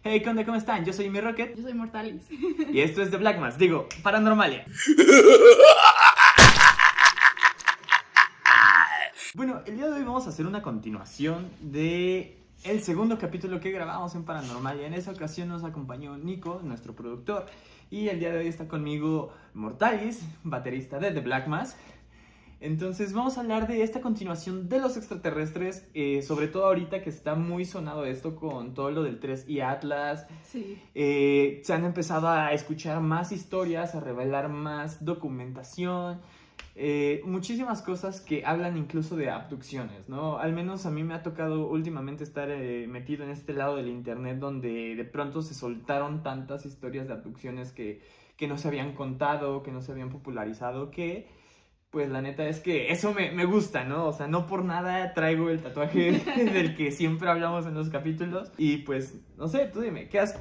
Hey, ¿qué onda? ¿Cómo están? Yo soy Mi Rocket Yo soy Mortalis. y esto es The Black Mass, digo, Paranormalia. Bueno, el día de hoy vamos a hacer una continuación de el segundo capítulo que grabamos en Paranormalia. En esa ocasión nos acompañó Nico, nuestro productor, y el día de hoy está conmigo Mortalis, baterista de The Black Mass. Entonces vamos a hablar de esta continuación de los extraterrestres, sobre todo ahorita que está muy sonado esto con todo lo del 3i Atlas. Sí. Se han empezado a escuchar más historias, a revelar más documentación, muchísimas cosas que hablan incluso de abducciones, ¿no? Al menos a mí me ha tocado últimamente estar metido en este lado del internet donde de pronto se soltaron tantas historias de abducciones que no se habían contado, que no se habían popularizado, que pues la neta es que eso me gusta, ¿no? O sea, no por nada traigo el tatuaje del que siempre hablamos en los capítulos. Y pues, no sé, tú dime, ¿qué has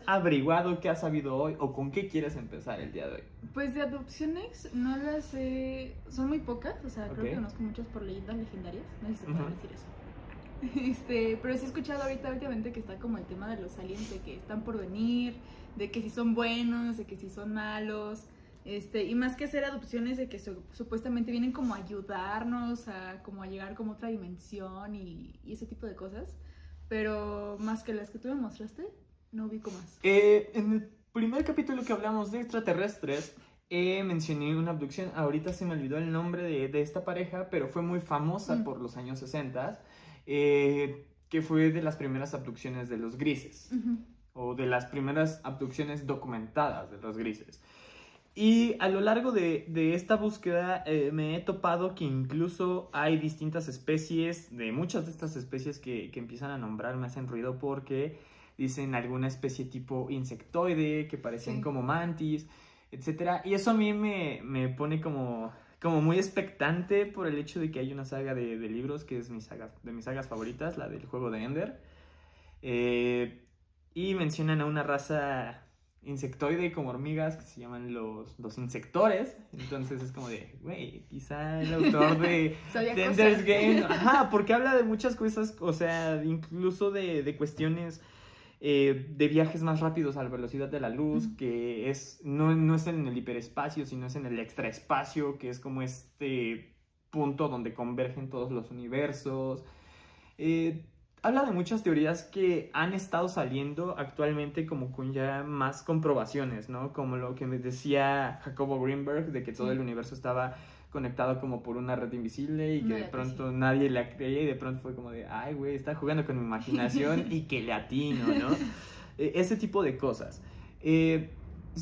averiguado, qué has sabido hoy o con qué quieres empezar el día de hoy? Pues de adopciones no las sé, son muy pocas, o sea, creo Ok. que conozco muchas por leyendas legendarias, no sé si se puede Ujú. decir eso. Pero sí he escuchado ahorita últimamente que está como el tema de los aliens, de que están por venir, de que si son buenos, de que si son malos. Y más que hacer adopciones, de que supuestamente vienen como a ayudarnos como a llegar como a otra dimensión y ese tipo de cosas. Pero más que las que tú me mostraste, no ubico más. En el primer capítulo que hablamos de extraterrestres, mencioné una abducción. Ahorita se me olvidó el nombre de esta pareja, pero fue muy famosa por los años 60, que fue de las primeras abducciones de los grises, Ujú. o de las primeras abducciones documentadas de los grises. Y a lo largo de esta búsqueda me he topado que incluso hay distintas especies, de muchas de estas especies que empiezan a nombrar me hacen ruido porque dicen alguna especie tipo insectoide, que parecen Sí. como mantis, etcétera. Y eso a mí me pone como muy expectante por el hecho de que hay una saga de libros que es de mis sagas favoritas, la del juego de Ender. Y mencionan a una raza insectoide como hormigas que se llaman los insectores. Entonces es como de, güey, quizá el autor de Sabía Ender's cosas. Game, ajá, porque habla de muchas cosas, o sea, incluso de cuestiones de viajes más rápidos a la velocidad de la luz, que no es en el hiperespacio, sino es en el extraespacio, que es como este punto donde convergen todos los universos. Eh, Habla de muchas teorías que han estado saliendo actualmente como con ya más comprobaciones, ¿no? Como lo que me decía Jacobo Greenberg, de que todo el universo estaba conectado como por una red invisible y que de pronto nadie la creía y de pronto fue como de, ay, güey, está jugando con mi imaginación y que le atino, ¿no? Ese tipo de cosas. Sin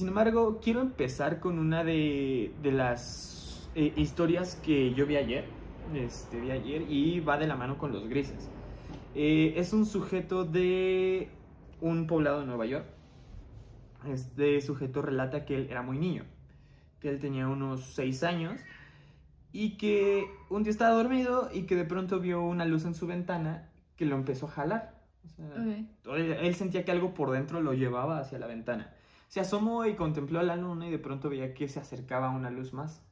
embargo, quiero empezar con una de las historias que yo vi ayer, y va de la mano con los grises. Es un sujeto de un poblado de Nueva York. Este sujeto relata que él era muy niño, que él tenía unos 6 años y que un día estaba dormido y que de pronto vio una luz en su ventana que lo empezó a jalar. O sea, él sentía que algo por dentro lo llevaba hacia la ventana. Se asomó y contempló a la luna y de pronto veía que se acercaba una luz más.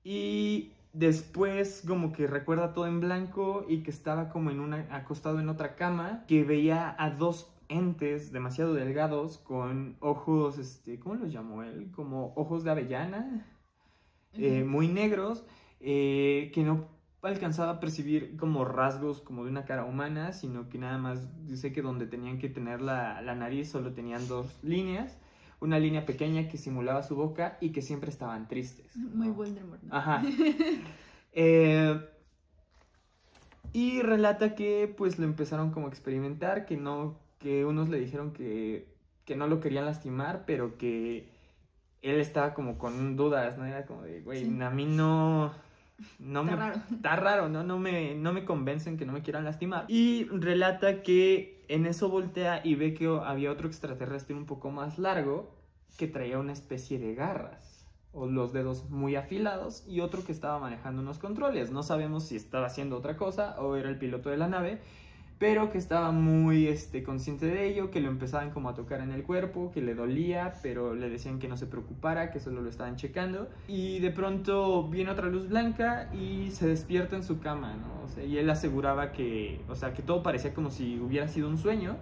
Y después como que recuerda todo en blanco y que estaba como acostado en otra cama, que veía a dos entes demasiado delgados con ojos, ¿cómo los llamó él? Como ojos de avellana, muy negros, que no alcanzaba a percibir como rasgos como de una cara humana, sino que nada más dice que donde tenían que tener la nariz solo tenían dos líneas. Una línea pequeña que simulaba su boca y que siempre estaban tristes, ¿no? Muy Voldemort, ¿no? Ajá. Y relata que pues lo empezaron como a experimentar, que unos le dijeron que no lo querían lastimar, pero que él estaba como con dudas, ¿no? Era como de, güey, Sí. a mí no Está raro. Está raro, ¿no? No me convencen que no me quieran lastimar. Y relata que en eso voltea y ve que había otro extraterrestre un poco más largo que traía una especie de garras o los dedos muy afilados y otro que estaba manejando unos controles. No sabemos si estaba haciendo otra cosa o era el piloto de la nave, pero que estaba muy consciente de ello, que lo empezaban como a tocar en el cuerpo, que le dolía, pero le decían que no se preocupara, que solo lo estaban checando. Y de pronto viene otra luz blanca y se despierta en su cama, ¿no? O sea, y él aseguraba que, o sea, que todo parecía como si hubiera sido un sueño,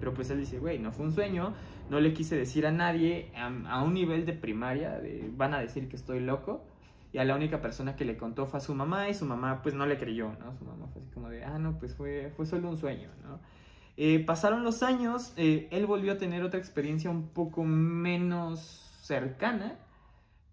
Pero pues él dice, güey, no fue un sueño, no le quise decir a nadie, a un nivel de primaria, van a decir que estoy loco. Y a la única persona que le contó fue a su mamá, y su mamá pues no le creyó, ¿no? Su mamá fue así como de, no, pues fue solo un sueño, ¿no? Pasaron los años, él volvió a tener otra experiencia un poco menos cercana,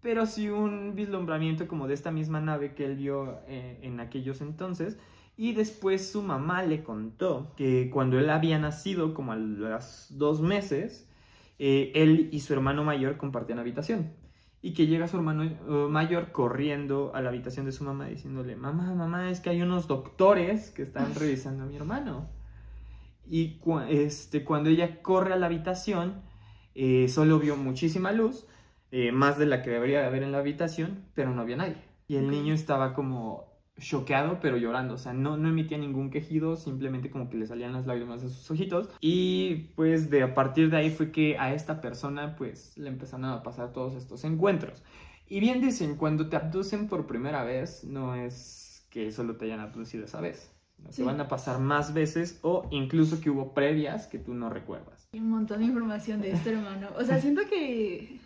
pero sí un vislumbramiento como de esta misma nave que él vio en aquellos entonces. Y después su mamá le contó que cuando él había nacido, como a los 2 meses, él y su hermano mayor compartían habitación. Y que llega su hermano mayor corriendo a la habitación de su mamá diciéndole, mamá, es que hay unos doctores que están revisando a mi hermano. Y cuando ella corre a la habitación, solo vio muchísima luz, más de la que debería de haber en la habitación, pero no había nadie. Y el niño estaba como choqueado, pero llorando, o sea, no emitía ningún quejido, simplemente como que le salían las lágrimas de sus ojitos. Y pues a partir de ahí fue que a esta persona pues le empezaron a pasar todos estos encuentros. Y bien dicen, cuando te abducen por primera vez, no es que solo te hayan abducido esa vez, sino que van a pasar más veces, o incluso que hubo previas que tú no recuerdas. Hay un montón de información de este hermano. O sea, siento que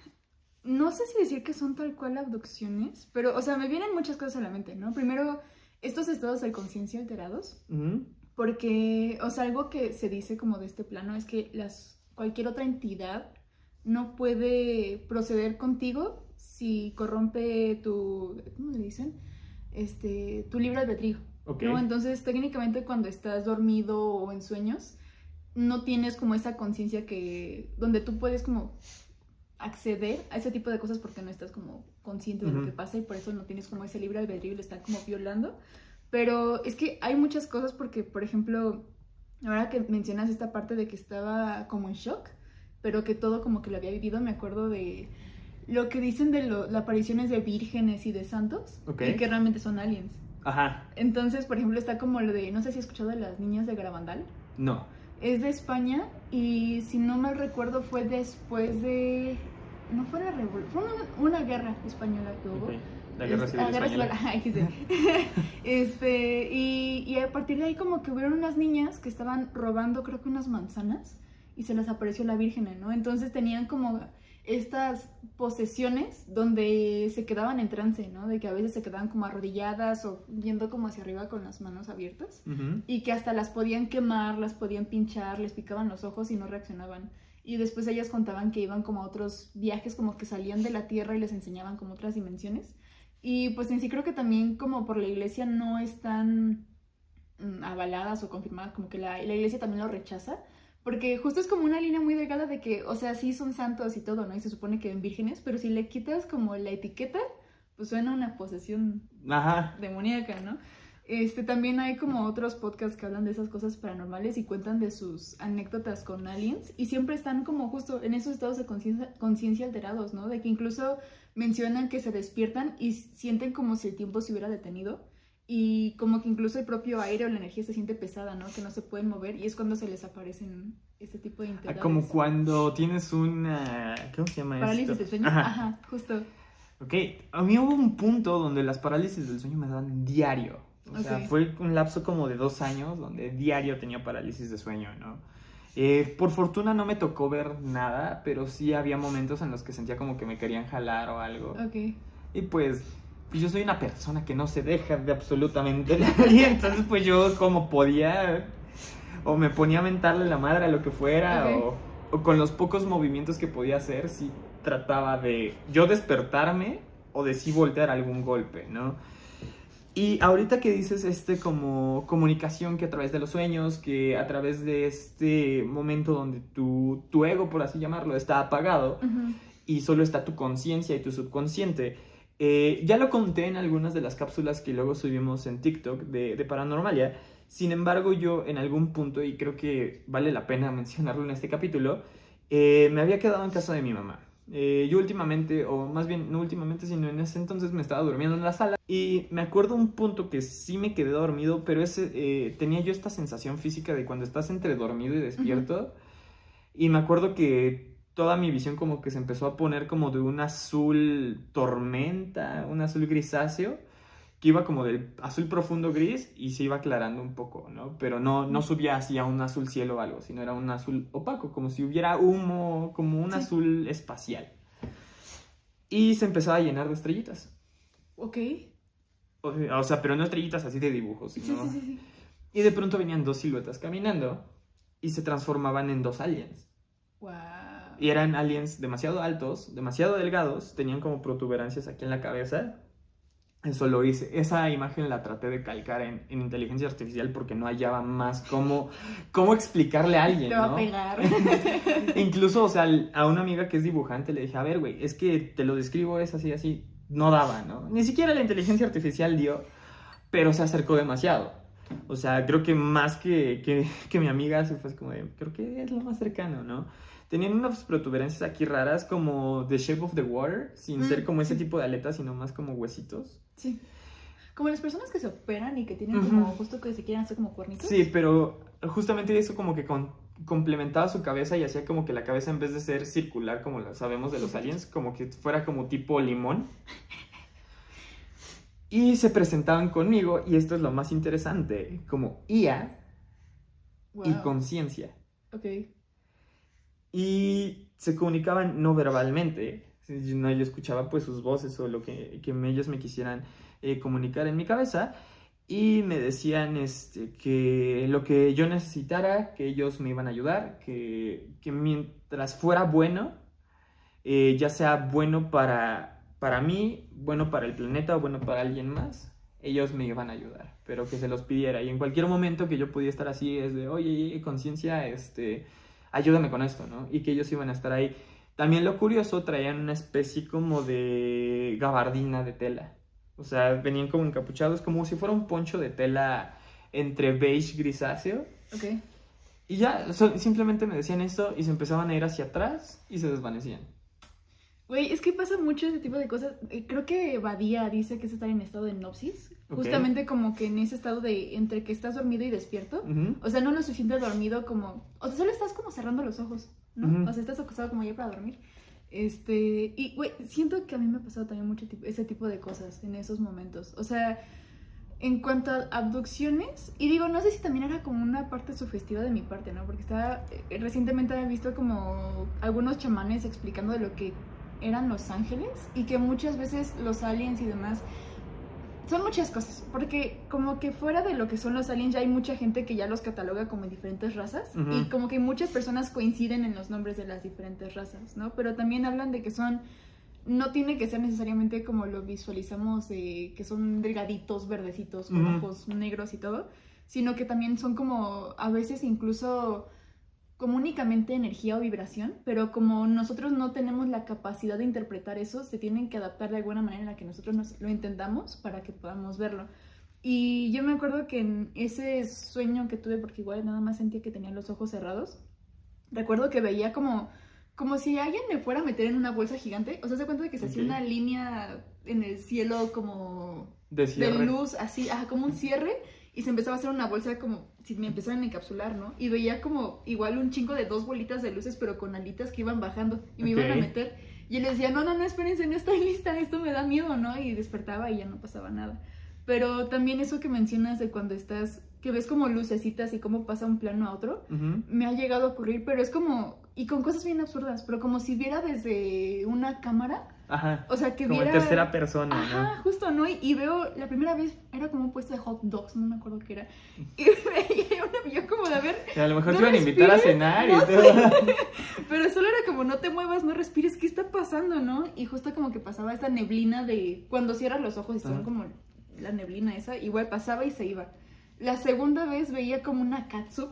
no sé si decir que son tal cual abducciones, pero, o sea, me vienen muchas cosas a la mente, ¿no? Primero, estos estados de conciencia alterados, porque, o sea, algo que se dice como de este plano es que cualquier otra entidad no puede proceder contigo si corrompe ¿cómo le dicen? Tu libre albedrío, Okay. ¿no? Entonces, técnicamente cuando estás dormido o en sueños, no tienes como esa conciencia donde tú puedes como acceder a ese tipo de cosas porque no estás como consciente de lo que pasa y por eso no tienes como ese libre albedrío y lo están como violando. Pero es que hay muchas cosas porque, por ejemplo, ahora que mencionas esta parte de que estaba como en shock, pero que todo como que lo había vivido, me acuerdo de lo que dicen de las apariciones de vírgenes y de santos, Okay. y que realmente son aliens. Ajá. Entonces, por ejemplo, está como lo de, no sé si has escuchado de las niñas de Garabandal. No. Es de España y si no mal recuerdo fue después de... No fue la revolución, fue una guerra española que hubo. Okay. La guerra civil española. Y a partir de ahí como que hubieron unas niñas que estaban robando creo que unas manzanas y se les apareció la Virgen, ¿no? Entonces tenían como estas posesiones donde se quedaban en trance, ¿no? De que a veces se quedaban como arrodilladas o yendo como hacia arriba con las manos abiertas y que hasta las podían quemar, las podían pinchar, les picaban los ojos y no reaccionaban. Y después ellas contaban que iban como a otros viajes, como que salían de la tierra y les enseñaban como otras dimensiones. Y pues en sí creo que también como por la iglesia no están avaladas o confirmadas, como que la iglesia también lo rechaza. Porque justo es como una línea muy delgada de que, o sea, sí son santos y todo, ¿no? Y se supone que ven vírgenes, pero si le quitas como la etiqueta, pues suena una posesión demoníaca, ¿no? También hay como otros podcasts que hablan de esas cosas paranormales y cuentan de sus anécdotas con aliens y siempre están como justo en esos estados de conciencia alterados, ¿no? De que incluso mencionan que se despiertan y sienten como si el tiempo se hubiera detenido. Y como que incluso el propio aire o la energía se siente pesada, ¿no? Que no se pueden mover y es cuando se les aparecen este tipo de entidades. Como cuando tienes una... ¿Cómo se llama parálisis esto? del sueño. Ajá, justo. Ok, a mí hubo un punto donde las parálisis del sueño me daban diario. O sea, fue un lapso como de 2 años donde diario tenía parálisis de sueño, ¿no? Por fortuna no me tocó ver nada, pero sí había momentos en los que sentía como que me querían jalar o algo. Ok. Y pues yo soy una persona que no se deja de absolutamente nadie, entonces pues yo como podía, o me ponía a mentarle la madre a lo que fuera, o con los pocos movimientos que podía hacer, sí trataba de yo despertarme o de sí voltear algún golpe, ¿no? Y ahorita que dices como comunicación que a través de los sueños, que a través de este momento donde tu ego, por así llamarlo, está apagado y solo está tu conciencia y tu subconsciente. Ya lo conté en algunas de las cápsulas que luego subimos en TikTok de Paranormalia. Sin embargo, yo en algún punto, y creo que vale la pena mencionarlo en este capítulo, me había quedado en casa de mi mamá. Yo últimamente, o más bien no últimamente, sino en ese entonces me estaba durmiendo en la sala y me acuerdo un punto que sí me quedé dormido, pero tenía yo esta sensación física de cuando estás entre dormido y despierto. Y me acuerdo que toda mi visión como que se empezó a poner como de un azul tormenta, un azul grisáceo, que iba como del azul profundo gris y se iba aclarando un poco, ¿no? Pero no subía así a un azul cielo o algo, sino era un azul opaco, como si hubiera humo, como un azul espacial. Y se empezaba a llenar de estrellitas. Ok. O sea, pero no estrellitas así de dibujos, sino... Sí. Y de pronto venían 2 siluetas caminando y se transformaban en 2 aliens. Wow. Y eran aliens demasiado altos, demasiado delgados, tenían como protuberancias aquí en la cabeza. Eso lo hice. Esa imagen la traté de calcar en inteligencia artificial porque no hallaba más cómo explicarle a alguien, Te va ¿no? a pegar. Incluso, o sea, a una amiga que es dibujante le dije, a ver, güey, es que te lo describo, es así, así. No daba, ¿no? Ni siquiera la inteligencia artificial dio, pero se acercó demasiado. O sea, creo que más que mi amiga se fue como de, creo que es lo más cercano, ¿no? Tenían unas protuberancias aquí raras como The Shape of the Water, sin ser como ese tipo de aletas, sino más como huesitos. Sí. Como las personas que se operan y que tienen como justo que se quieren hacer como cuernitos. Sí, pero justamente eso como que complementaba su cabeza y hacía como que la cabeza en vez de ser circular como lo sabemos de los aliens, como que fuera como tipo limón. Y se presentaban conmigo, y esto es lo más interesante, como IA y conciencia. Ok. Y se comunicaban no verbalmente. Yo escuchaba pues sus voces o lo que ellos me quisieran comunicar en mi cabeza. Y me decían que lo que yo necesitara, que ellos me iban a ayudar, que mientras fuera bueno, ya sea bueno para mí, bueno para el planeta o bueno para alguien más, ellos me iban a ayudar, pero que se los pidiera. Y en cualquier momento que yo pudiera estar así, es de, oye, conciencia, ayúdame con esto, ¿no? Y que ellos iban a estar ahí. También lo curioso, traían una especie como de gabardina de tela. O sea, venían como encapuchados, como si fuera un poncho de tela entre beige grisáceo. Ok. Y ya, simplemente me decían esto y se empezaban a ir hacia atrás y se desvanecían. Güey, es que pasa mucho ese tipo de cosas. Creo que Badía dice que es estar en estado de hipnosis. Okay. Justamente como que en ese estado de entre que estás dormido y despierto. O sea, no lo suficiente dormido como... O sea, solo estás como cerrando los ojos, ¿no? O sea, estás acostado como ya para dormir. Y, güey, siento que a mí me ha pasado también mucho ese tipo de cosas en esos momentos. O sea, en cuanto a abducciones, y digo, no sé si también era como una parte sugestiva de mi parte, ¿no? Porque recientemente había visto como algunos chamanes explicando de lo que eran los ángeles y que muchas veces los aliens y demás son muchas cosas, porque como que fuera de lo que son los aliens ya hay mucha gente que ya los cataloga como diferentes razas y como que muchas personas coinciden en los nombres de las diferentes razas, ¿no? Pero también hablan de que no tiene que ser necesariamente como lo visualizamos, que son delgaditos, verdecitos, con ojos negros y todo, sino que también son como a veces incluso como únicamente energía o vibración, pero como nosotros no tenemos la capacidad de interpretar eso, se tienen que adaptar de alguna manera en la que nosotros lo intentamos para que podamos verlo. Y yo me acuerdo que en ese sueño que tuve, porque igual nada más sentía que tenía los ojos cerrados, recuerdo que veía como si alguien me fuera a meter en una bolsa gigante. O sea, se cuenta de que se hacía una línea en el cielo como de luz, así, como un cierre, y se empezaba a hacer una bolsa como si me empezaran a encapsular, ¿no? Y veía como igual un chingo de 2 bolitas de luces, pero con alitas que iban bajando y me iban a meter. Y él les decía, no, espérense, no estoy lista, esto me da miedo, ¿no? Y despertaba y ya no pasaba nada. Pero también eso que mencionas de cuando que ves como lucecitas y cómo pasa un plano a otro, me ha llegado a ocurrir, pero es como, y con cosas bien absurdas, pero como si viera desde una cámara. Ajá. O sea, que como viera... en tercera persona, ajá, ¿no? Justo, ¿no? Y veo, la primera vez era como un puesto de hot dogs, no me acuerdo qué era. Y veía yo como de, a ver... A lo mejor no te iban a invitar a cenar no y todo. sé. Pero solo era como, no te muevas, no respires, ¿qué está pasando, no? Y justo como que pasaba esta neblina de... Cuando cierras los ojos y son como la neblina esa, igual pasaba y se iba. La segunda vez veía como una catsup.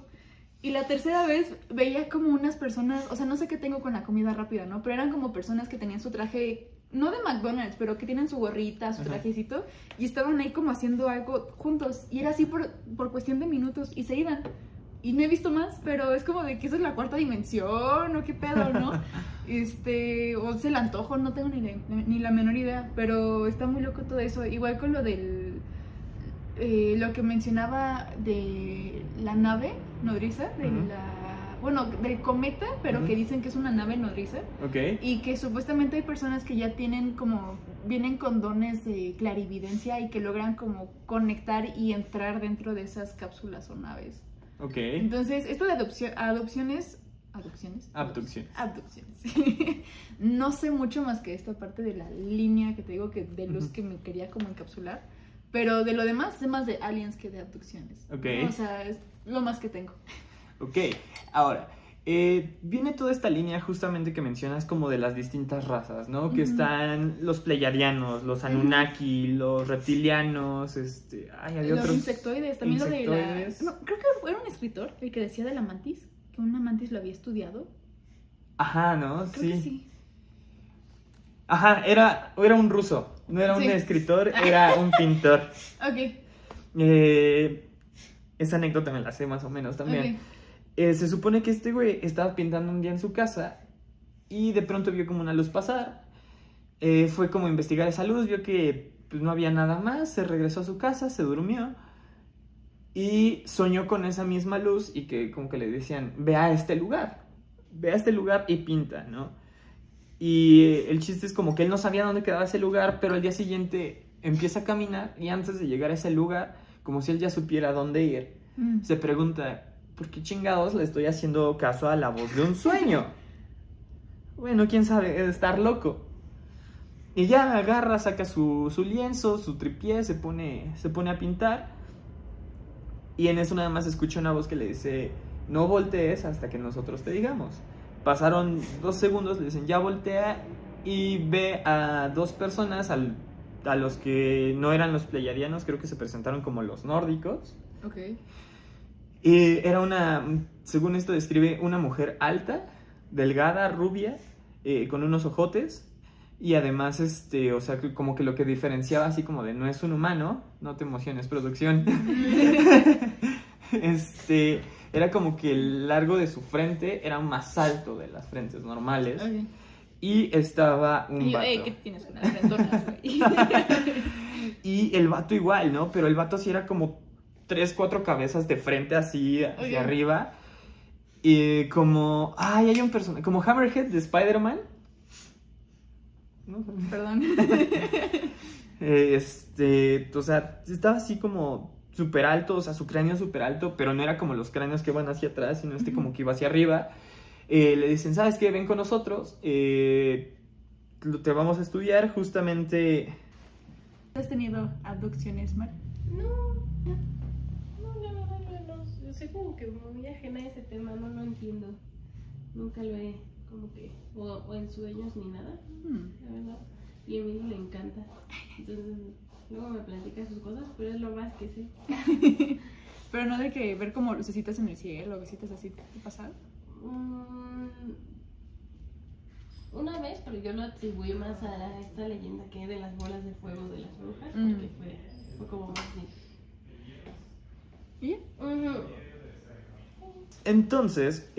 Y la tercera vez veía como unas personas, o sea, no sé qué tengo con la comida rápida, ¿no? Pero eran como personas que tenían su traje, no de McDonald's, pero que tienen su gorrita, su trajecito, y estaban ahí como haciendo algo juntos. Y era así por cuestión de minutos, y se iban. Y no he visto más, pero es como de que eso es la 4ª dimensión, o qué pedo, ¿no? O se le antojo, no tengo ni la menor idea, pero está muy loco todo eso. Igual con lo del... lo que mencionaba de la nave nodriza, del cometa, pero que dicen que es una nave nodriza. Okay. Y que supuestamente hay personas que ya tienen como vienen con dones de clarividencia y que logran como conectar y entrar dentro de esas cápsulas o naves. Ok. Entonces, esto de abducciones. No sé mucho más que esta parte de la línea que te digo que de luz que me quería como encapsular. Pero de lo demás, sé más de aliens que de abducciones. Ok. ¿No? O sea, es lo más que tengo. Ok, ahora, viene toda esta línea justamente que mencionas como de las distintas razas, ¿no? Que están los pleyadianos, los Anunnaki, los reptilianos, hay Los otros... insectoides, también insectoides. lo de la... No, creo que era un escritor el que decía de la mantis, que una mantis lo había estudiado. Ajá, ¿no? Creo que sí. Ajá, era un ruso, no era un Sí. escritor, era un pintor. Ok. Esa anécdota me la sé más o menos también. Ok. Se supone que este güey estaba pintando un día en su casa y de pronto vio como una luz pasar. Fue como a investigar esa luz, vio que pues, no había nada más, se regresó a su casa, se durmió y soñó con esa misma luz y que como que le decían, ve a este lugar y pinta, ¿no? Y el chiste es como que él no sabía dónde quedaba ese lugar, pero al día siguiente empieza a caminar y antes de llegar a ese lugar, como si él ya supiera dónde ir, se pregunta, ¿por qué chingados le estoy haciendo caso a la voz de un sueño? Bueno, quién sabe, es estar loco. Y ya agarra, saca su lienzo, su tripié, se pone a pintar. Y en eso nada más escucha una voz que le dice, no voltees hasta que nosotros te digamos. Pasaron 2 segundos, le dicen, ya voltea y ve a 2 personas, a los que no eran los pleyadianos, creo que se presentaron como los nórdicos. Ok. Era según esto describe, una mujer alta, delgada, rubia, con unos ojotes. Y además, o sea, como que lo que diferenciaba así como de no es un humano, no te emociones, producción. Era como que el largo de su frente era más alto de las frentes normales. Ok. Y estaba un vato. ¿Qué tienes unas frentonas, güey? Y el vato igual, ¿no? Pero el vato sí era como 3, 4 cabezas de frente así hacia arriba. Y como... Ay, hay un personaje... Como Hammerhead de Spider-Man. ¿No? Perdón. O sea, estaba así como súper alto, o sea, su cráneo súper alto, pero no era como los cráneos que van hacia atrás, sino como que iba hacia arriba. Le dicen, ¿sabes qué? Ven con nosotros, te vamos a estudiar justamente... ¿Has tenido abducciones, Mar? No, la verdad no. Yo soy como que muy ajena a ese tema, no lo entiendo. Nunca lo he como que, o en sueños ni nada, la verdad. Y a mí le encanta. Entonces, luego me platica sus cosas, pero es lo más que sé. Pero no de que ver como lucecitas en el cielo o cositas así, ¿te pasa? Una vez, pero yo lo atribuí más a esta leyenda que es de las bolas de fuego de las brujas, porque fue como más así. ¿Y ya? Entonces,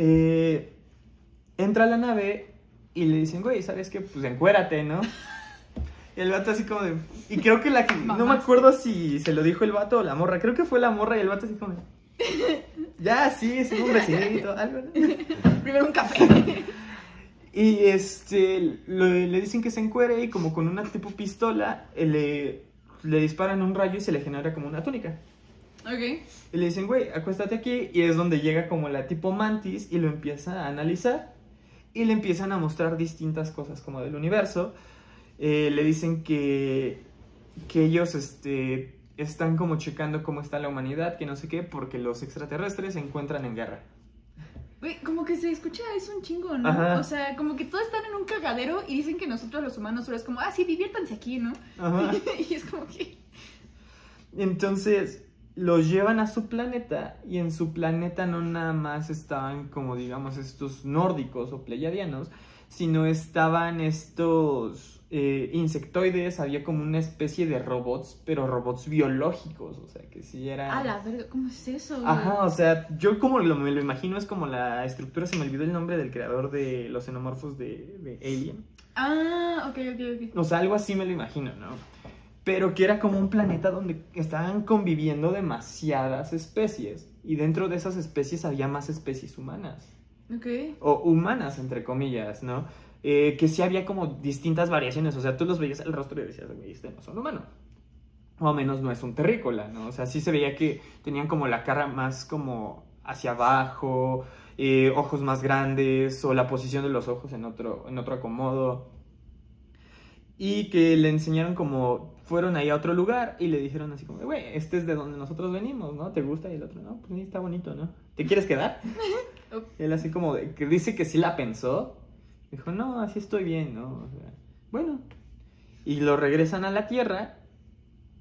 entra a la nave y le dicen, güey, ¿sabes qué? Pues encuérate, ¿no? Y el vato así como de... Y creo que no me acuerdo si se lo dijo el vato o la morra. Creo que fue la morra y el vato así como de... Ya, sí, es un besito, algo, ¿no? Primero un café. Y le dicen que se encuere y como con una tipo pistola le disparan un rayo y se le genera como una túnica. Ok. Y le dicen, güey, acuéstate aquí. Y es donde llega como la tipo mantis y lo empieza a analizar. Y le empiezan a mostrar distintas cosas como del universo. Le dicen que ellos están como checando cómo está la humanidad, que no sé qué, porque los extraterrestres se encuentran en guerra. Güey, como que se escucha eso un chingo, ¿no? Ajá. O sea, como que todos están en un cagadero y dicen que nosotros los humanos solo es como, sí, diviértanse aquí, ¿no? Ajá. Y es como que... Entonces los llevan a su planeta y en su planeta no nada más estaban como digamos estos nórdicos o pleyadianos, sino estaban estos insectoides, había como una especie de robots, pero robots biológicos, o sea que sí eran... la verga, ¿cómo es eso, güey? Ajá, o sea, yo como me lo imagino es como la estructura, se me olvidó el nombre del creador de los xenomorfos de Alien. Ok. O sea, algo así me lo imagino, ¿no? Pero que era como un planeta donde estaban conviviendo demasiadas especies. Y dentro de esas especies había más especies humanas. Ok. O humanas, entre comillas, ¿no? que sí había como distintas variaciones, o sea, tú los veías el rostro y decías, güey, este no es un humano. O al menos no es un terrícola, ¿no? O sea, sí se veía que tenían como la cara más como hacia abajo, ojos más grandes, o la posición de los ojos en otro acomodo. Y que le enseñaron como, fueron ahí a otro lugar y le dijeron así como, güey, este es de donde nosotros venimos, ¿no? ¿Te gusta? Y el otro, no, pues sí, está bonito, ¿no? ¿Te quieres quedar? Y él así como, que dice que sí la pensó. Dijo, no, así estoy bien, ¿no? O sea, bueno. Y lo regresan a la Tierra.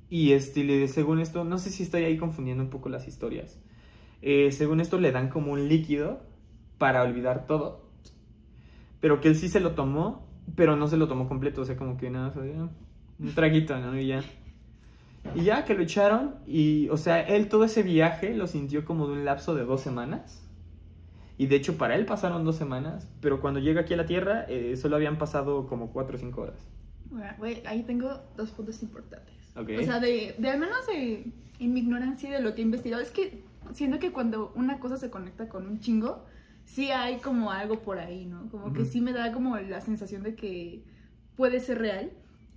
Y según esto, no sé si estoy ahí confundiendo un poco las historias. Según esto le dan como un líquido para olvidar todo. Pero que él sí se lo tomó, pero no se lo tomó completo. O sea, como que nada, un traguito, ¿no? Y ya que lo echaron. Y, o sea, él todo ese viaje lo sintió como de un lapso de 2 semanas. Y de hecho para él pasaron 2 semanas. Pero cuando llega aquí a la Tierra, solo habían pasado como 4 o 5 horas. Bueno, güey, ahí tengo 2 puntos importantes. Okay. O sea, de al menos en mi ignorancia de lo que he investigado, es que siento que cuando una cosa se conecta con un chingo, sí hay como algo por ahí, ¿no? Como que sí me da como la sensación de que puede ser real.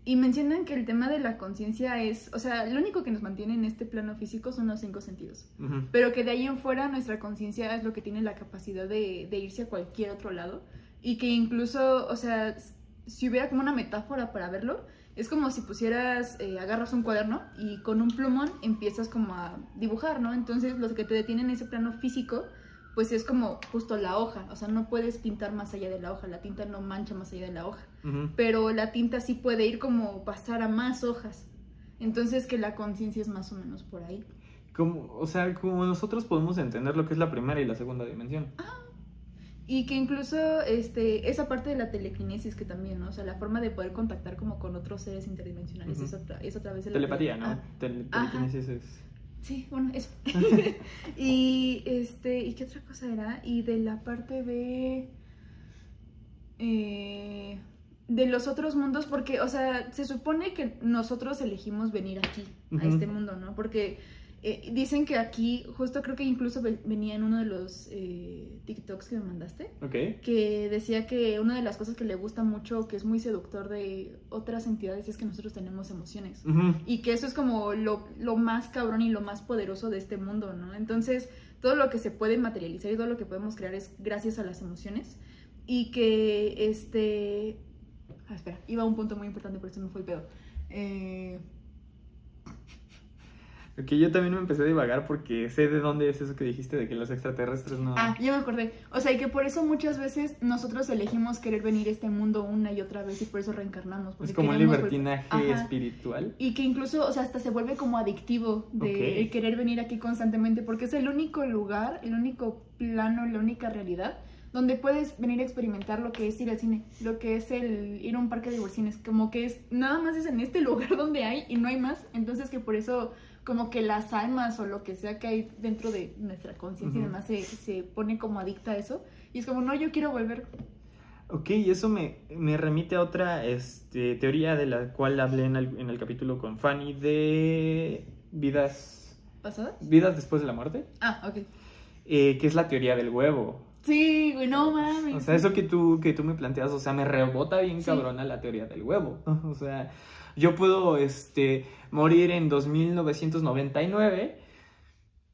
Y mencionan que el tema de la conciencia es, o sea, lo único que nos mantiene en este plano físico son los 5 sentidos. Pero que de ahí en fuera nuestra conciencia es lo que tiene la capacidad de irse a cualquier otro lado. Y que incluso, o sea, si hubiera como una metáfora para verlo, es como si pusieras, agarras un cuaderno y con un plumón empiezas como a dibujar, ¿no? Entonces lo que te detiene en ese plano físico, pues es como justo la hoja. O sea, no puedes pintar más allá de la hoja, la tinta no mancha más allá de la hoja. Pero la tinta sí puede ir como pasar a más hojas. Entonces que la conciencia es más o menos por ahí. O sea, como nosotros podemos entender lo que es la primera y la segunda dimensión. Y que incluso esa parte de la telequinesis que también, ¿no? O sea, la forma de poder contactar como con otros seres interdimensionales es otra vez de la telepatía, ¿no? Telequinesis es... Sí, bueno, eso. ¿Y qué otra cosa era? Y de la parte de los otros mundos, porque, o sea, se supone que nosotros elegimos venir aquí, a este mundo, ¿no? Porque dicen que aquí, justo creo que incluso venía en uno de los TikToks que me mandaste, que decía que una de las cosas que le gusta mucho, que es muy seductor de otras entidades, es que nosotros tenemos emociones. Y que eso es como lo más cabrón y lo más poderoso de este mundo, ¿no? Entonces, todo lo que se puede materializar y todo lo que podemos crear es gracias a las emociones. Y que espera, iba a un punto muy importante, por eso me fue el pedo. Que yo también me empecé a divagar porque sé de dónde es eso que dijiste de que los extraterrestres no... Ya me acordé. O sea, y que por eso muchas veces nosotros elegimos querer venir a este mundo una y otra vez y por eso reencarnamos. Es como un libertinaje espiritual. Y que incluso, o sea, hasta se vuelve como adictivo de el querer venir aquí constantemente porque es el único lugar, el único plano, la única realidad donde puedes venir a experimentar lo que es ir al cine, lo que es el ir a un parque de diversiones, como que es, nada más es en este lugar donde hay y no hay más, entonces que por eso como que las almas o lo que sea que hay dentro de nuestra conciencia y demás se pone como adicta a eso, y es como, no, yo quiero volver. Ok, y eso me remite a otra teoría de la cual hablé en el capítulo con Fanny de vidas... ¿Pasadas? Vidas después de la muerte. Ok. Que es la teoría del huevo. Sí, güey, no mames. O sea, eso que tú me planteas, o sea, me rebota bien cabrona la teoría del huevo. O sea, yo puedo morir en 2999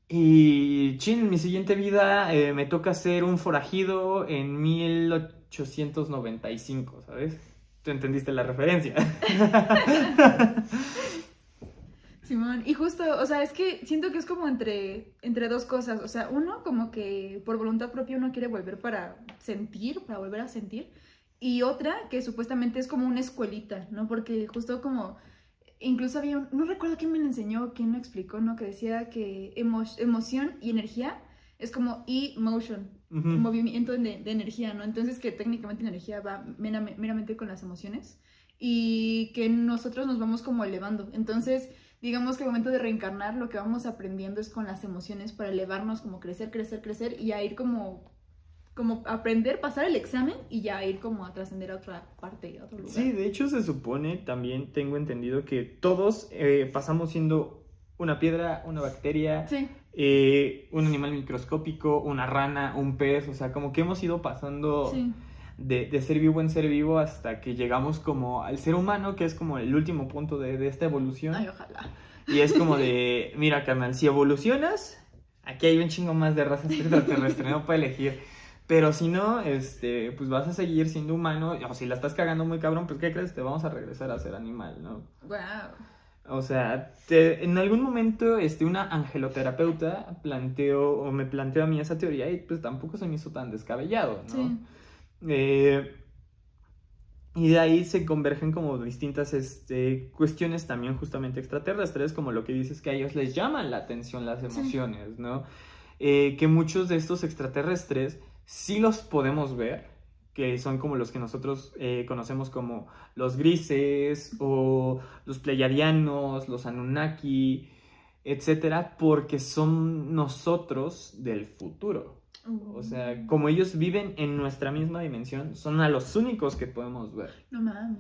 y en mi siguiente vida me toca ser un forajido en 1895, ¿sabes? Tú entendiste la referencia. Simón, y justo, o sea, es que siento que es como entre dos cosas, o sea, uno como que por voluntad propia uno quiere volver para volver a sentir, y otra que supuestamente es como una escuelita, ¿no? Porque justo como, incluso había no recuerdo quién me lo enseñó, quién me explicó, ¿no? Que decía que emoción y energía es como emotion, movimiento de energía, ¿no? Entonces que técnicamente la energía va meramente con las emociones, y que nosotros nos vamos como elevando, entonces... Digamos que al momento de reencarnar lo que vamos aprendiendo es con las emociones para elevarnos, como crecer y a ir como aprender, pasar el examen y ya ir como a trascender a otra parte, a otro lugar. Sí, de hecho se supone, también tengo entendido que todos pasamos siendo una piedra, una bacteria, un animal microscópico, una rana, un pez, o sea, como que hemos ido pasando de ser vivo en ser vivo hasta que llegamos como al ser humano, que es como el último punto de esta evolución. Ay, ojalá. Y es como de, mira, carnal, si evolucionas, aquí hay un chingo más de razas extraterrestres, ¿no? Para elegir. Pero si no, pues vas a seguir siendo humano. O si la estás cagando muy cabrón, pues ¿qué crees? Te vamos a regresar a ser animal, ¿no? Wow. O sea, en algún momento una angeloterapeuta me planteó a mí esa teoría y pues tampoco se me hizo tan descabellado, ¿no? Sí. Y de ahí se convergen como distintas cuestiones también justamente extraterrestres, como lo que dices que a ellos les llaman la atención las emociones, ¿no? Que muchos de estos extraterrestres sí los podemos ver, que son como los que nosotros conocemos como los grises o los pleiadianos, los Anunnaki, etcétera, porque son nosotros del futuro. O sea, como ellos viven en nuestra misma dimensión, son a los únicos que podemos ver. No mames.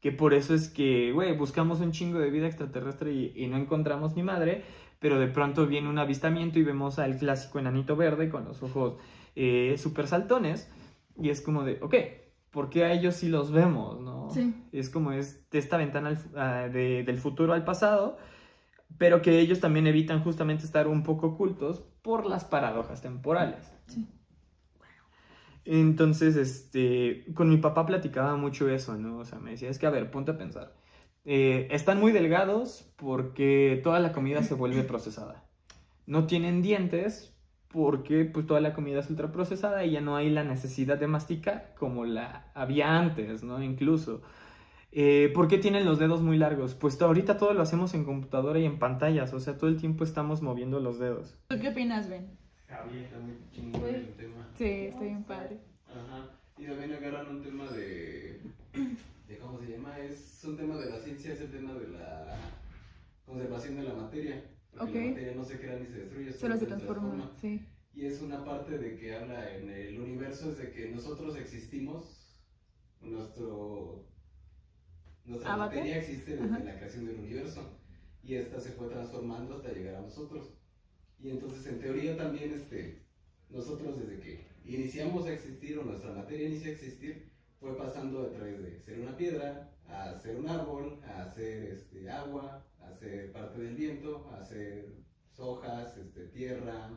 Que por eso es que, güey, buscamos un chingo de vida extraterrestre y no encontramos ni madre, pero de pronto viene un avistamiento y vemos al clásico enanito verde con los ojos súper saltones. Y es como de, ok, ¿por qué a ellos sí los vemos, no? Sí. Es como esta ventana del futuro al pasado, pero que ellos también evitan justamente estar un poco ocultos por las paradojas temporales. Sí. Entonces, con mi papá platicaba mucho eso, ¿no? O sea, me decía, es que, a ver, ponte a pensar. Están muy delgados porque toda la comida se vuelve procesada. No tienen dientes porque pues toda la comida es ultraprocesada y ya no hay la necesidad de masticar como la había antes, ¿no? Incluso. ¿Por qué tienen los dedos muy largos? Pues ahorita todo lo hacemos en computadora y en pantallas, o sea, todo el tiempo estamos moviendo los dedos. ¿Tú qué opinas, Ben? Javi, está muy chingón el tema. Sí, estoy bien padre. Ajá. Y también agarran un tema de ¿cómo se llama? Es un tema de la ciencia, es el tema de la conservación de la materia. Porque la materia no se crea ni se destruye, solo se transforma. Sí. Y es una parte de que habla en el universo, es de que nosotros existimos, nuestra materia existe desde la creación del universo. Y esta se fue transformando hasta llegar a nosotros. Y entonces, en teoría también, nosotros desde que iniciamos a existir, o nuestra materia inicia a existir, fue pasando a través de ser una piedra, a ser un árbol, a ser agua, a ser parte del viento, a ser hojas, tierra,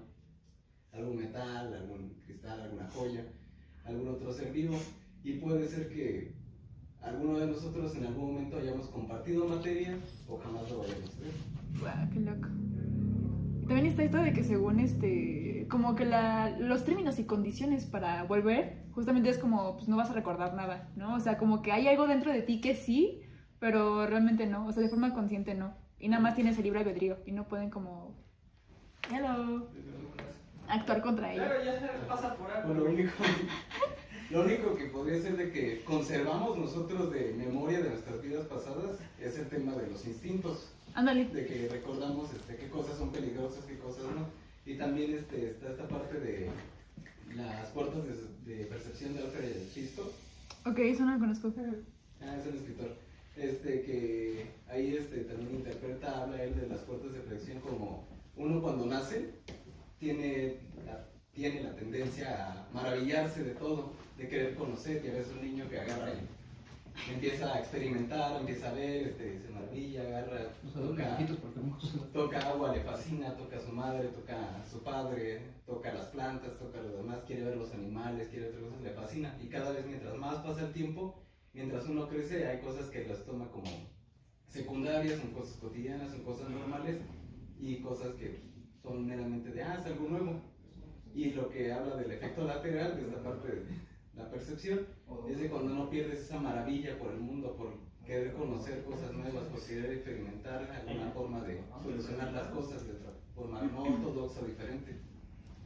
algún metal, algún cristal, alguna joya, algún otro ser vivo. Y puede ser que alguno de nosotros en algún momento hayamos compartido materia o jamás lo vayamos a ver. Guau, qué loco. También está esto de que según como que los términos y condiciones para volver, justamente es como, pues no vas a recordar nada, ¿no? O sea, como que hay algo dentro de ti que sí, pero realmente no, o sea, de forma consciente no. Y nada más tienes el libre albedrío y no pueden como, hello, actuar contra ella. Claro, ya se pasa por algo. Lo único que podría ser de que conservamos nosotros de memoria de nuestras vidas pasadas es el tema de los instintos. Ándale. De que recordamos qué cosas son peligrosas, qué cosas no. Y también está esta parte de las puertas de percepción de Alfred Hitchcock. Ok, eso no lo conozco. Es un escritor. Que ahí también interpreta, habla él de las puertas de percepción como uno cuando nace tiene la tendencia a maravillarse de todo, de querer conocer, que ves un niño que agarra y empieza a experimentar, empieza a ver, se maravilla, agarra, toca agua, le fascina, toca a su madre, toca a su padre, toca las plantas, toca a los demás, quiere ver los animales, quiere ver otras cosas, le fascina. Y cada vez mientras más pasa el tiempo, mientras uno crece, hay cosas que las toma como secundarias, son cosas cotidianas, son cosas normales y cosas que son meramente de, es algo nuevo. Y lo que habla del efecto lateral, de esta parte de la percepción, es de cuando no pierdes esa maravilla por el mundo, por querer conocer cosas nuevas, por querer experimentar alguna forma de solucionar las cosas de otra forma no ortodoxa o diferente.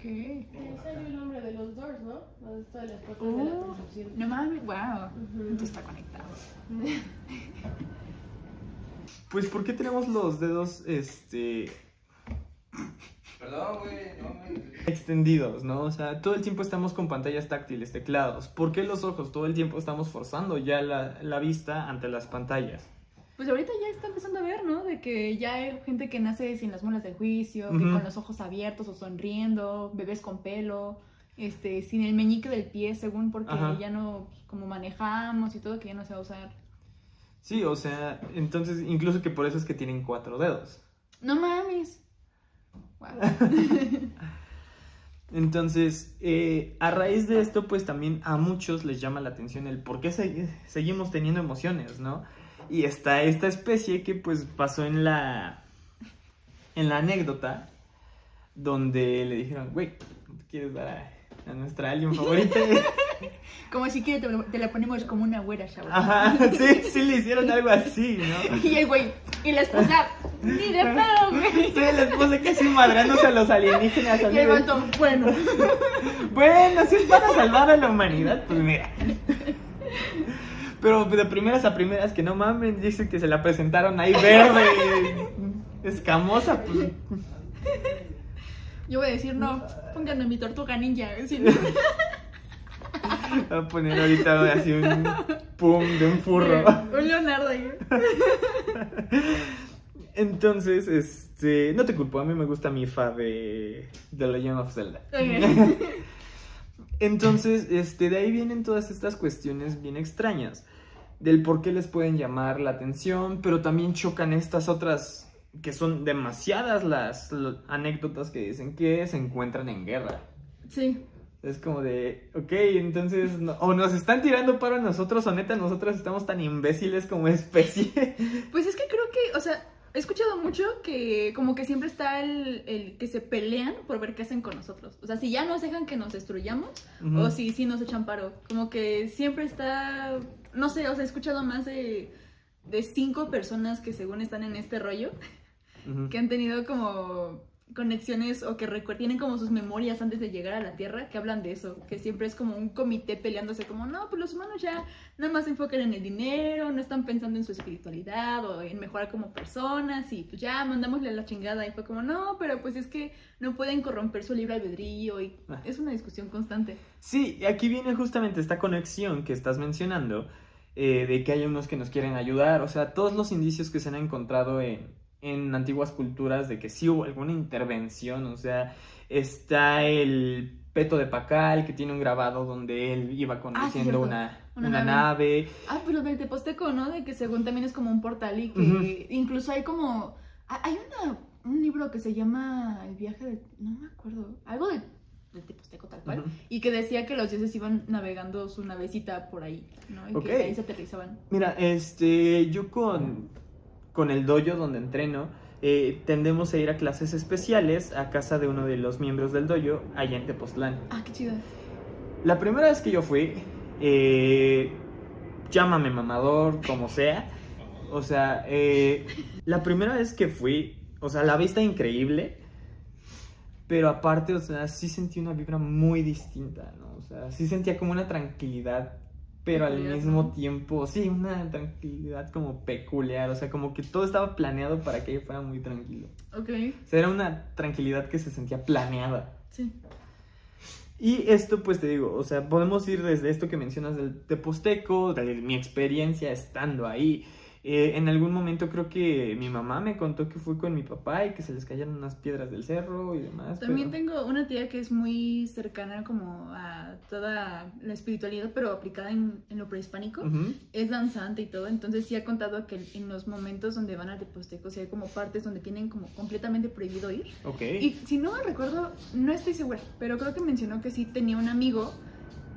¿Qué? Ese es el nombre de los Doors, ¿no? Donde está las puertas de la percepción. No mames, wow. Entonces está conectado. Pues, ¿por qué tenemos los dedos, Perdón, güey, no, extendidos, ¿no? O sea, todo el tiempo estamos con pantallas táctiles, teclados. ¿Por qué los ojos? Todo el tiempo estamos forzando ya la vista ante las pantallas. Pues ahorita ya está empezando a ver, ¿no? De que ya hay gente que nace sin las muelas del juicio, que con los ojos abiertos o sonriendo, bebés con pelo, sin el meñique del pie, según, porque Ajá. ya no, como manejamos y todo, que ya no se va a usar. Sí, o sea, entonces incluso que por eso es que tienen 4 dedos. No mames. Wow. Entonces, a raíz de esto, pues también a muchos les llama la atención el por qué seguimos teniendo emociones, ¿no? Y está esta especie que pues pasó en la anécdota donde le dijeron, güey, ¿te quieres dar a nuestra alien favorita? Como si quieres te la ponemos como una güera, chaval. Ajá, sí le hicieron algo así, ¿no? Y el güey, y la esposa, ni de pedo, güey. Sí, la esposa casi madrándose a los alienígenas. Y el vato, bueno. Bueno, si es para salvar a la humanidad, pues mira. Pero de primeras a primeras, que no mamen, dice que se la presentaron ahí verde, escamosa, pues. Yo voy a decir, no, pónganme mi tortuga ninja. Si no, Voy a poner ahorita así un pum de un furro. un Leonardo ahí. Entonces, no te culpo, a mí me gusta mi fa de The Legend of Zelda. Ok. Entonces, de ahí vienen todas estas cuestiones bien extrañas, del por qué les pueden llamar la atención, pero también chocan estas otras, que son demasiadas las anécdotas que dicen que se encuentran en guerra. Sí. Es como de, ok, entonces, o nos están tirando paro a nosotros, o neta, nosotros estamos tan imbéciles como especie. Pues es que creo que, o sea, he escuchado mucho que como que siempre está el que se pelean por ver qué hacen con nosotros. O sea, si ya nos dejan que nos destruyamos, Ujú. o si sí nos echan paro. Como que siempre está, no sé, o sea, he escuchado más de 5 personas que según están en este rollo, Ujú. que han tenido como conexiones o que tienen como sus memorias antes de llegar a la Tierra, que hablan de eso, que siempre es como un comité peleándose como, no, pues los humanos ya nada más se enfocan en el dinero, no están pensando en su espiritualidad o en mejorar como personas y pues ya mandámosle a la chingada y fue como, no, pero pues es que no pueden corromper su libre albedrío y es una discusión constante. Sí, aquí viene justamente esta conexión que estás mencionando, de que hay unos que nos quieren ayudar, o sea, todos los indicios que se han encontrado en antiguas culturas de que sí hubo alguna intervención, o sea, está el Peto de Pacal, que tiene un grabado donde él iba conduciendo cierto. una nave. Ah, pero del Teposteco, ¿no? De que según también es como un portal y que Ujú. incluso hay como... Hay un libro que se llama El viaje de... No me acuerdo. Algo del Teposteco tal cual. Ujú. Y que decía que los dioses iban navegando su navecita por ahí, ¿no? Y Ok. que ahí se aterrizaban. Mira, yo con el dojo donde entreno, tendemos a ir a clases especiales a casa de uno de los miembros del dojo allá en Tepoztlán. Ah, qué chido. La primera vez que yo fui, llámame mamador, como sea, o sea, la primera vez que fui, o sea, la vista increíble, pero aparte, o sea, sí sentí una vibra muy distinta, ¿no? O sea, sí sentía como una tranquilidad, pero al Peculiar, mismo ¿no? tiempo, sí, una tranquilidad como peculiar, o sea, como que todo estaba planeado para que yo fuera muy tranquilo. Ok, O sea, era una tranquilidad que se sentía planeada. sí. Y esto, pues te digo, o sea, podemos ir desde esto que mencionas del Teposteco, de mi experiencia estando ahí. En algún momento creo que mi mamá me contó que fue con mi papá y que se les caían unas piedras del cerro y demás. También pero... tengo una tía que es muy cercana como a toda la espiritualidad, pero aplicada en lo prehispánico. Ujú. Es danzante y todo, entonces sí ha contado que en los momentos donde van al Teposteco, sí hay como partes donde tienen como completamente prohibido ir. Ok. Y si no me recuerdo, no estoy segura, pero creo que mencionó que sí tenía un amigo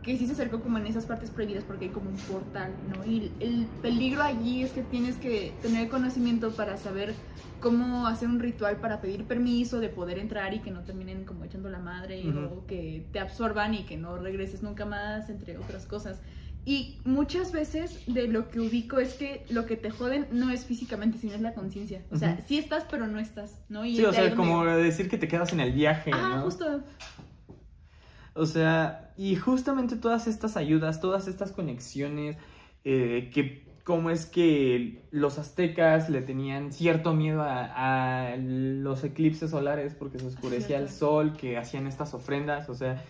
que sí se acercó como en esas partes prohibidas porque hay como un portal, ¿no? Y el peligro allí es que tienes que tener conocimiento para saber cómo hacer un ritual para pedir permiso de poder entrar y que no terminen como echando la madre Ujú. o que te absorban y que no regreses nunca más, entre otras cosas. Y muchas veces de lo que ubico es que lo que te joden no es físicamente, sino es la conciencia. O sea, Ujú. sí estás, pero no estás, ¿no? Y Sí, o de ahí sea, donde- como decir que te quedas en el viaje, Ah, ¿no? justo. O sea, y justamente todas estas ayudas, todas estas conexiones, que cómo es que los aztecas le tenían cierto miedo a los eclipses solares porque se oscurecía el Cierto. sol, que hacían estas ofrendas, o sea,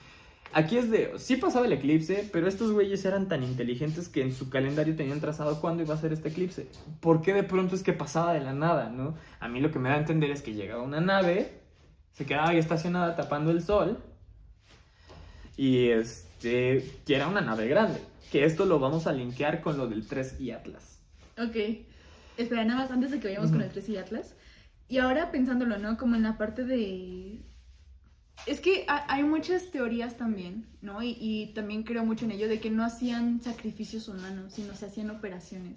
aquí es de, sí pasaba el eclipse, pero estos güeyes eran tan inteligentes que en su calendario tenían trazado cuándo iba a ser este eclipse. ¿Por qué de pronto es que pasaba de la nada, no? A mí lo que me da a entender es que llegaba una nave, se quedaba ahí estacionada tapando el sol, y que era una nave grande, que esto lo vamos a linkear con lo del 3 y Atlas. Ok, espera, nada más antes de que vayamos con el 3 y Atlas, y ahora pensándolo, ¿no? Como en la parte de... Es que hay muchas teorías también, ¿no? Y también creo mucho en ello de que no hacían sacrificios humanos, sino se hacían operaciones.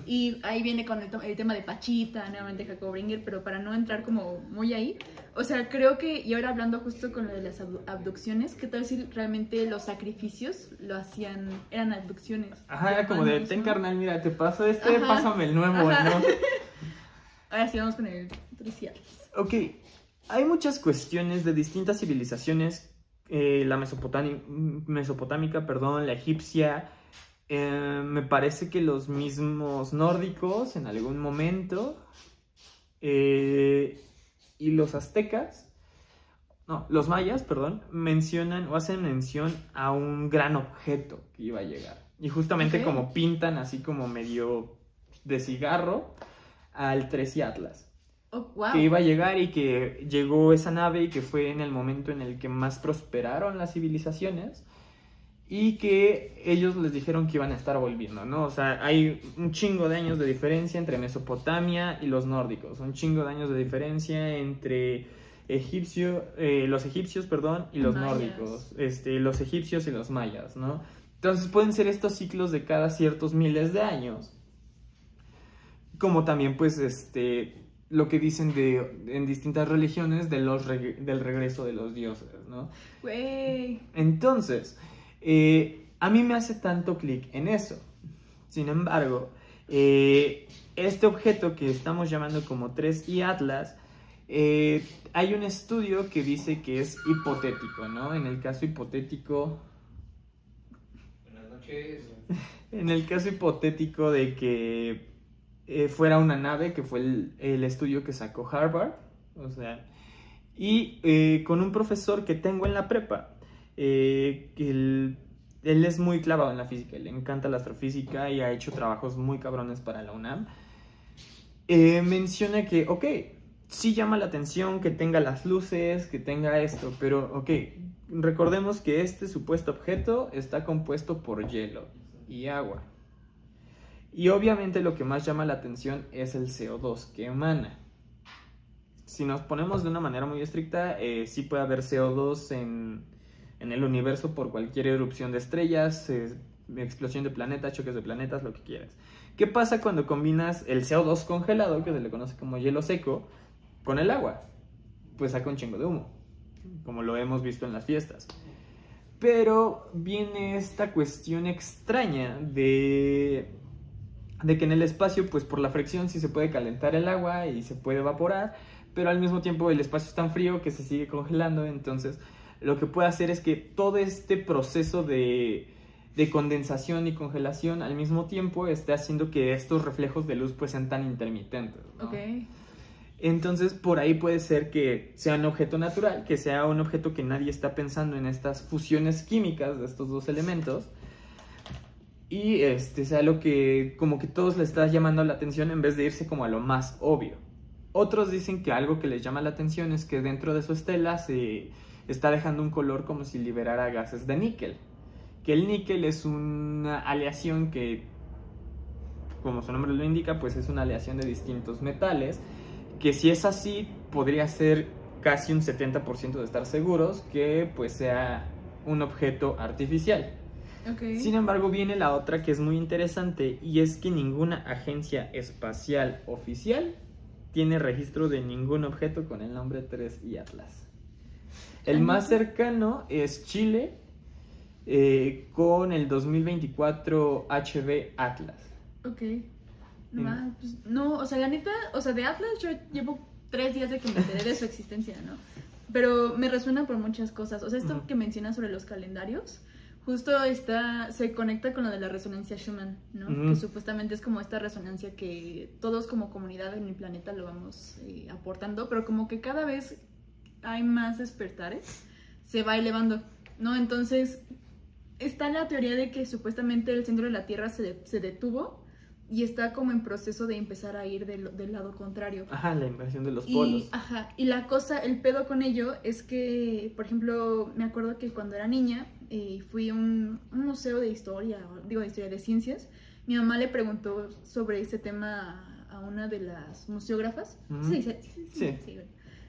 Y ahí viene con el tema de Pachita, nuevamente Jacob Bringer, pero para no entrar como muy ahí, o sea, creo que, y ahora hablando justo con lo de las abducciones, ¿qué tal si realmente los sacrificios lo hacían, eran abducciones? Ajá, era como de, ten carnal, mira, te paso este, Ajá. pásame el nuevo, Ajá. ¿no? Ahora sí, vamos con el 3 y Atlas. Ok, hay muchas cuestiones de distintas civilizaciones, la mesopotámica, perdón, la egipcia, me parece que los mismos nórdicos en algún momento, y los aztecas, no, los mayas, perdón, mencionan o hacen mención a un gran objeto que iba a llegar. Y justamente Ok. como pintan así como medio de cigarro al 3 y Atlas. Oh, wow. Que iba a llegar y que llegó esa nave y que fue en el momento en el que más prosperaron las civilizaciones y que ellos les dijeron que iban a estar volviendo, ¿no? O sea, hay un chingo de años de diferencia entre Mesopotamia y los nórdicos, un chingo de años de diferencia entre los egipcios, perdón, y los Mayas. nórdicos, los egipcios y los mayas, ¿no? Entonces pueden ser estos ciclos de cada ciertos miles de años, como también pues lo que dicen en distintas religiones del regreso de los dioses, ¿no? Güey. Entonces, a mí me hace tanto clic en eso. Sin embargo, este objeto que estamos llamando como 3 y Atlas, hay un estudio que dice que es hipotético, ¿no? En el caso hipotético... Buenas noches. En el caso hipotético de que fuera una nave, que fue el estudio que sacó Harvard, o sea, y con un profesor que tengo en la prepa, que él es muy clavado en la física, le encanta la astrofísica y ha hecho trabajos muy cabrones para la UNAM, menciona que, ok, sí llama la atención que tenga las luces, que tenga esto, pero, ok, recordemos que este supuesto objeto está compuesto por hielo y agua. Y obviamente lo que más llama la atención es el CO2 que emana. Si nos ponemos de una manera muy estricta, sí puede haber CO2 en el universo por cualquier erupción de estrellas, explosión de planetas, choques de planetas, lo que quieras. ¿Qué pasa cuando combinas el CO2 congelado, que se le conoce como hielo seco, con el agua? Pues saca un chingo de humo, como lo hemos visto en las fiestas. Pero viene esta cuestión extraña de que en el espacio, pues por la fricción sí se puede calentar el agua y se puede evaporar, pero al mismo tiempo el espacio es tan frío que se sigue congelando. Entonces lo que puede hacer es que todo este proceso de condensación y congelación al mismo tiempo esté haciendo que estos reflejos de luz pues sean tan intermitentes, ¿no? Ok. Entonces por ahí puede ser que sea un objeto natural, que sea un objeto que nadie está pensando en estas fusiones químicas de estos dos elementos, y sea lo que como que todos le está llamando la atención en vez de irse como a lo más obvio. Otros dicen que algo que les llama la atención es que dentro de su estela se está dejando un color como si liberara gases de níquel. Que el níquel es una aleación que, como su nombre lo indica, pues es una aleación de distintos metales, que si es así, podría ser casi un 70% de estar seguros que pues sea un objeto artificial. Okay. Sin embargo, viene la otra que es muy interesante, y es que ninguna agencia espacial oficial tiene registro de ningún objeto con el nombre 3 y Atlas. El más cercano es Chile, con el 2024 HB Atlas. Ok. Pues, no, o sea, la neta, o sea, de Atlas yo llevo 3 días de que me enteré de su existencia, ¿no? Pero me resuena por muchas cosas. O sea, esto que mencionas sobre los calendarios, justo se conecta con lo de la resonancia Schumann, ¿no? Que supuestamente es como esta resonancia que todos como comunidad en el planeta lo vamos aportando, pero como que cada vez hay más despertares, se va elevando, ¿no? Entonces, está la teoría de que supuestamente el centro de la Tierra se detuvo y está como en proceso de empezar a ir del lado contrario. Ajá, la inversión de los polos. Y la cosa, el pedo con ello es que, por ejemplo, me acuerdo que cuando era niña fui a un museo de historia, de ciencias. Mi mamá le preguntó sobre ese tema a una de las museógrafas. Sí.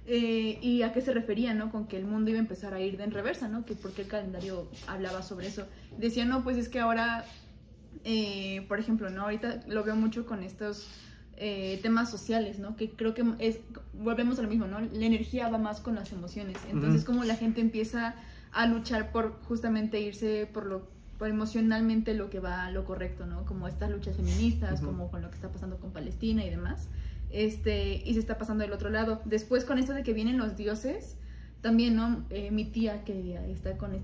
Y a qué se refería, ¿no? Con que el mundo iba a empezar a ir en reversa, ¿no? Que porque el calendario hablaba sobre eso. Decía, no, pues es que ahora, por ejemplo, ¿no? Ahorita lo veo mucho con estos temas sociales, ¿no? Que creo que volvemos a lo mismo, ¿no? La energía va más con las emociones. Entonces, como la gente empieza a luchar por justamente irse por emocionalmente lo que va lo correcto, ¿no? Como estas luchas feministas, como con lo que está pasando con Palestina y demás. Y se está pasando del otro lado. Después con esto de que vienen los dioses, también, ¿no? Mi tía que está con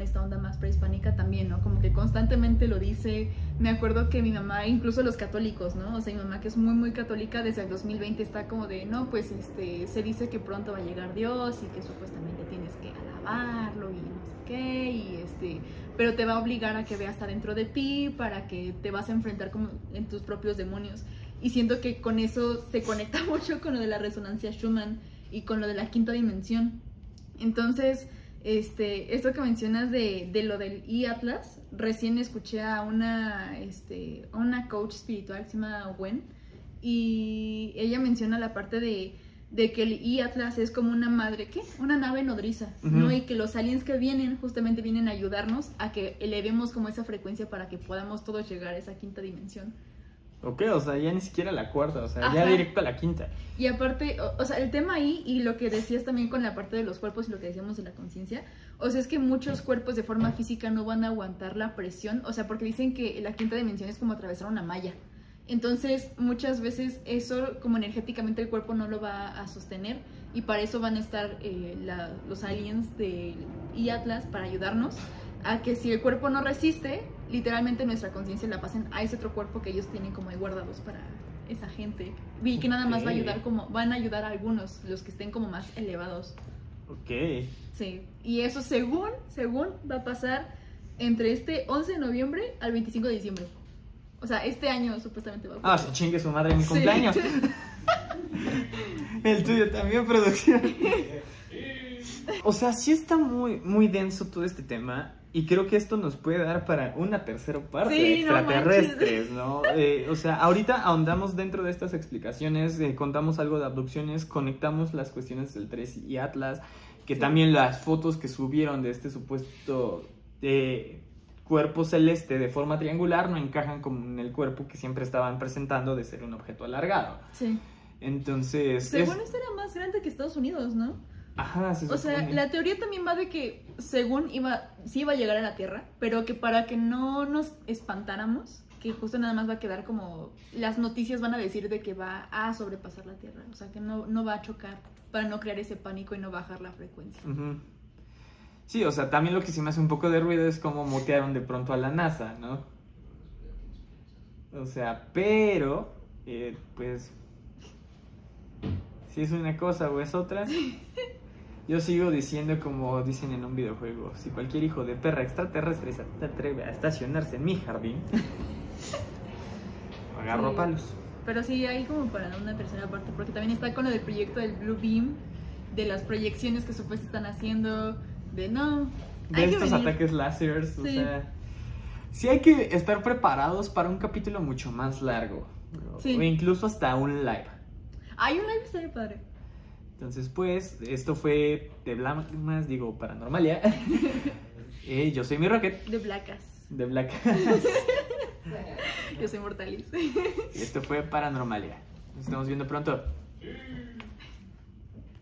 esta onda más prehispánica también, ¿no? Como que constantemente lo dice. Me acuerdo que mi mamá, incluso los católicos, ¿no? O sea, mi mamá que es muy, muy católica, desde el 2020 está como de, no, pues se dice que pronto va a llegar Dios y que supuestamente tienes que alabarlo y no sé qué, pero te va a obligar a que veas adentro de ti para que te vas a enfrentar como en tus propios demonios. Y siento que con eso se conecta mucho con lo de la resonancia Schumann y con lo de la quinta dimensión. Entonces, esto que mencionas de lo del e-Atlas, recién escuché a una coach espiritual que se llama Gwen, y ella menciona la parte de que el e-Atlas es como una madre, una nave nodriza, ¿no? Y que los aliens que vienen justamente vienen a ayudarnos a que elevemos como esa frecuencia para que podamos todos llegar a esa quinta dimensión. Ok, o sea, ya ni siquiera la cuarta, o sea, Ajá. ya directo a la quinta. Y aparte, o sea, el tema ahí, y lo que decías también con la parte de los cuerpos y lo que decíamos de la conciencia, o sea, es que muchos cuerpos de forma física no van a aguantar la presión, o sea, porque dicen que la quinta dimensión es como atravesar una malla. Entonces, muchas veces eso, como energéticamente el cuerpo no lo va a sostener, y para eso van a estar los aliens de e-Atlas para ayudarnos a que si el cuerpo no resiste, literalmente nuestra conciencia la pasen a ese otro cuerpo que ellos tienen como ahí guardados para esa gente. Y que nada más van a ayudar a algunos, los que estén como más elevados. Ok. Sí, y eso según va a pasar entre este 11 de noviembre al 25 de diciembre. O sea, este año supuestamente va a pasar. Se chingue su madre en mi cumpleaños. El tuyo también, producción. O sea, sí está muy, muy denso todo este tema. Y creo que esto nos puede dar para una tercera parte de extraterrestres, ¿no? O sea, ahorita ahondamos dentro de estas explicaciones, contamos algo de abducciones, conectamos las cuestiones del 3 y Atlas, que también las fotos que subieron de este supuesto cuerpo celeste de forma triangular no encajan con el cuerpo que siempre estaban presentando de ser un objeto alargado. Sí. Entonces... Según esto era más grande que Estados Unidos, ¿no? Ajá, o sea, la teoría también va de que según sí iba a llegar a la Tierra, pero que para que no nos espantáramos, que justo nada más va a quedar como las noticias van a decir de que va a sobrepasar la Tierra, o sea, que no va a chocar para no crear ese pánico y no bajar la frecuencia. Sí, o sea, también lo que sí me hace un poco de ruido es cómo motearon de pronto a la NASA, ¿no? O sea, pero pues si es una cosa o es otra. Yo sigo diciendo, como dicen en un videojuego, si cualquier hijo de perra extraterrestre se atreve a estacionarse en mi jardín, agarro palos. Pero sí, hay como para una tercera parte, porque también está con lo del proyecto del Blue Beam, de las proyecciones que supuestamente están haciendo, de estos ataques láseres, o sea, sí hay que estar preparados para un capítulo mucho más largo, o incluso hasta un live. Hay un live, está bien padre. Entonces, pues, esto fue de Blamas, Paranormalia. Yo soy mi Rocket. De Blackas. Yo soy Mortalis. Y esto fue Paranormalia. Nos estamos viendo pronto.